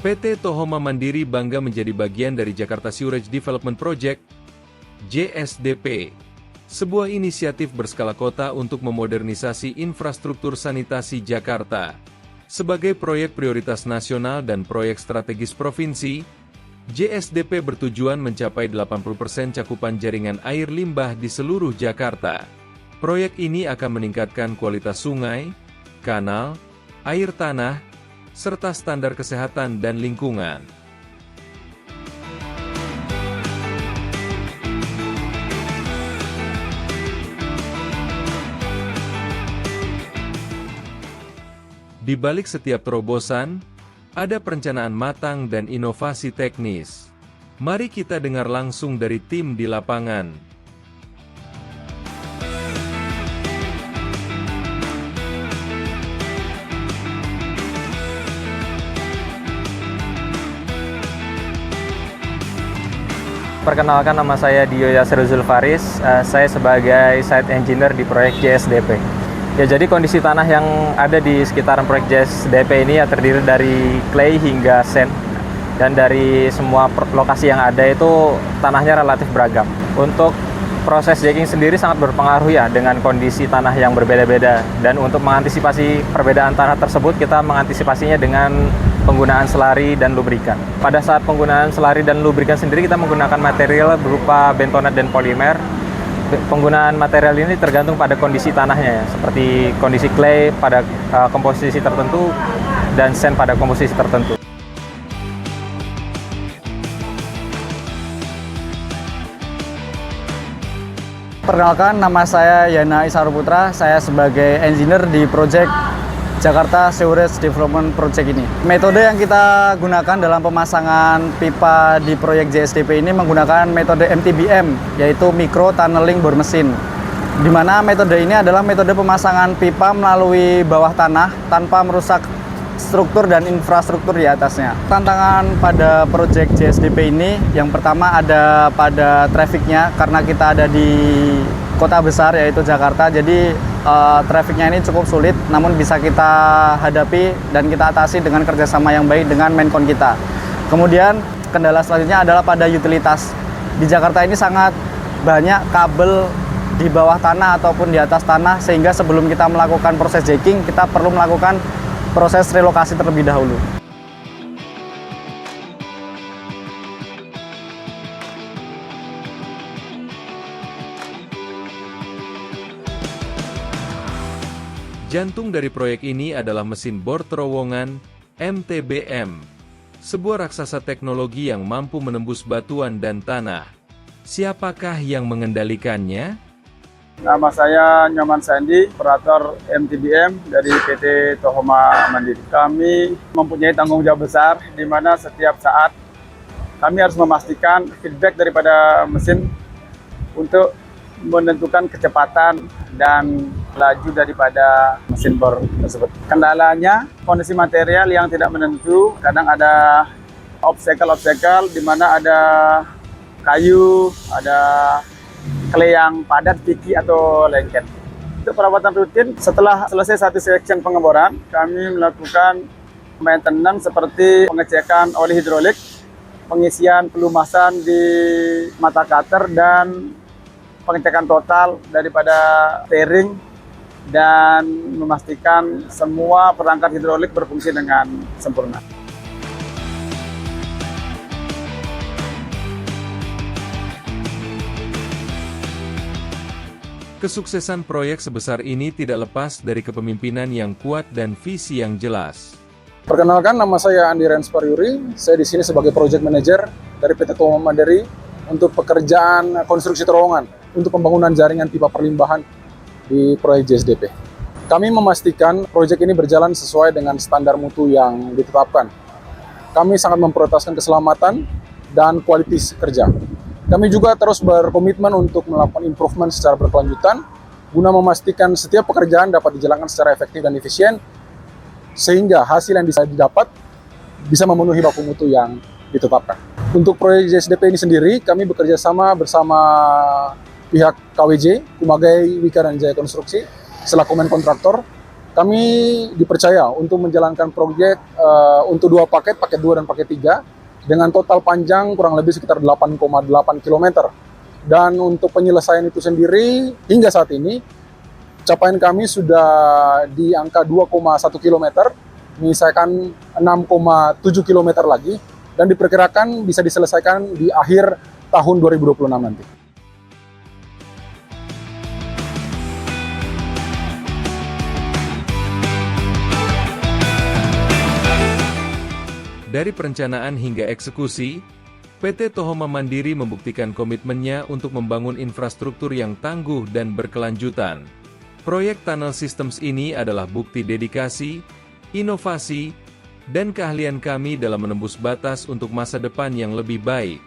PT Tohoma Mandiri bangga menjadi bagian dari Jakarta Sewerage Development Project, JSDP, sebuah inisiatif berskala kota untuk memodernisasi infrastruktur sanitasi Jakarta. Sebagai proyek prioritas nasional dan proyek strategis provinsi, JSDP bertujuan mencapai 80% cakupan jaringan air limbah di seluruh Jakarta. Proyek ini akan meningkatkan kualitas sungai, kanal, air tanah, serta standar kesehatan dan lingkungan. Di balik setiap terobosan, ada perencanaan matang dan inovasi teknis. Mari kita dengar langsung dari tim di lapangan. Perkenalkan, nama saya Dio Yasir Zulfaris, saya sebagai Site Engineer di proyek JSDP. Ya, jadi kondisi tanah yang ada di sekitaran proyek JSDP ini ya terdiri dari clay hingga sand, dan dari semua lokasi yang ada itu tanahnya relatif beragam. Untuk proses jacking sendiri sangat berpengaruh ya dengan kondisi tanah yang berbeda-beda, dan untuk mengantisipasi perbedaan tanah tersebut kita mengantisipasinya dengan penggunaan selari dan lubrikan. Pada saat penggunaan selari dan lubrikan sendiri kita menggunakan material berupa bentonat dan polimer. Penggunaan material ini tergantung pada kondisi tanahnya ya, seperti kondisi clay pada komposisi tertentu dan sand pada komposisi tertentu. Perkenalkan, nama saya Yana Isaruputra, saya sebagai engineer di proyek Jakarta Sewerage Development Project ini. Metode yang kita gunakan dalam pemasangan pipa di proyek JSDP ini menggunakan metode MTBM, yaitu Micro Tunneling Bore Machine. Di mana metode ini adalah metode pemasangan pipa melalui bawah tanah tanpa merusak struktur dan infrastruktur di atasnya. Tantangan pada proyek JSDP ini yang pertama ada pada trafficnya, karena kita ada di kota besar yaitu Jakarta, jadi trafiknya ini cukup sulit, namun bisa kita hadapi dan kita atasi dengan kerjasama yang baik dengan Menkon kita. Kemudian kendala selanjutnya adalah pada utilitas. Di Jakarta ini sangat banyak kabel di bawah tanah ataupun di atas tanah, sehingga sebelum kita melakukan proses jacking, kita perlu melakukan proses relokasi terlebih dahulu. Jantung dari proyek ini adalah mesin bor terowongan, MTBM. Sebuah raksasa teknologi yang mampu menembus batuan dan tanah. Siapakah yang mengendalikannya? Nama saya Nyoman Sandi, operator MTBM dari PT Tohoma Mandiri. Kami mempunyai tanggung jawab besar, di mana setiap saat kami harus memastikan feedback daripada mesin untuk menentukan kecepatan dan laju daripada mesin bor tersebut. Kendalanya, kondisi material yang tidak menentu, kadang ada obstacle di mana ada kayu, ada clay yang padat, picky atau lengket. Untuk perawatan rutin, setelah selesai satu section pengeboran, kami melakukan maintenance seperti pengecekan oli hidrolik, pengisian pelumasan di mata cutter, dan pengecekan total daripada steering, dan memastikan semua perangkat hidrolik berfungsi dengan sempurna. Kesuksesan proyek sebesar ini tidak lepas dari kepemimpinan yang kuat dan visi yang jelas. Perkenalkan, nama saya Andi Renspar Yuri. Saya di sini sebagai Project Manager dari PT Tohoma Mandiri untuk pekerjaan konstruksi terowongan untuk pembangunan jaringan pipa perlimbahan di proyek JSDP. Kami memastikan proyek ini berjalan sesuai dengan standar mutu yang ditetapkan. Kami sangat memprioritaskan keselamatan dan kualitas kerja. Kami juga terus berkomitmen untuk melakukan improvement secara berkelanjutan guna memastikan setiap pekerjaan dapat dijalankan secara efektif dan efisien, sehingga hasil yang bisa didapat bisa memenuhi baku mutu yang ditetapkan. Untuk proyek JSDP ini sendiri, kami bekerja sama bersama pihak KWJ, Kumagai Wika dan Jaya Konstruksi, selaku main kontraktor, Kami dipercaya untuk menjalankan proyek untuk 2 paket, paket 2 dan paket 3, dengan total panjang kurang lebih sekitar 8,8 km. Dan untuk penyelesaian itu sendiri, hingga saat ini, capaian kami sudah di angka 2,1 km, menyisakan 6,7 km lagi, dan diperkirakan bisa diselesaikan di akhir tahun 2026 nanti. Dari perencanaan hingga eksekusi, PT Tohoma Mandiri membuktikan komitmennya untuk membangun infrastruktur yang tangguh dan berkelanjutan. Proyek Tunnel Systems ini adalah bukti dedikasi, inovasi, dan keahlian kami dalam menembus batas untuk masa depan yang lebih baik.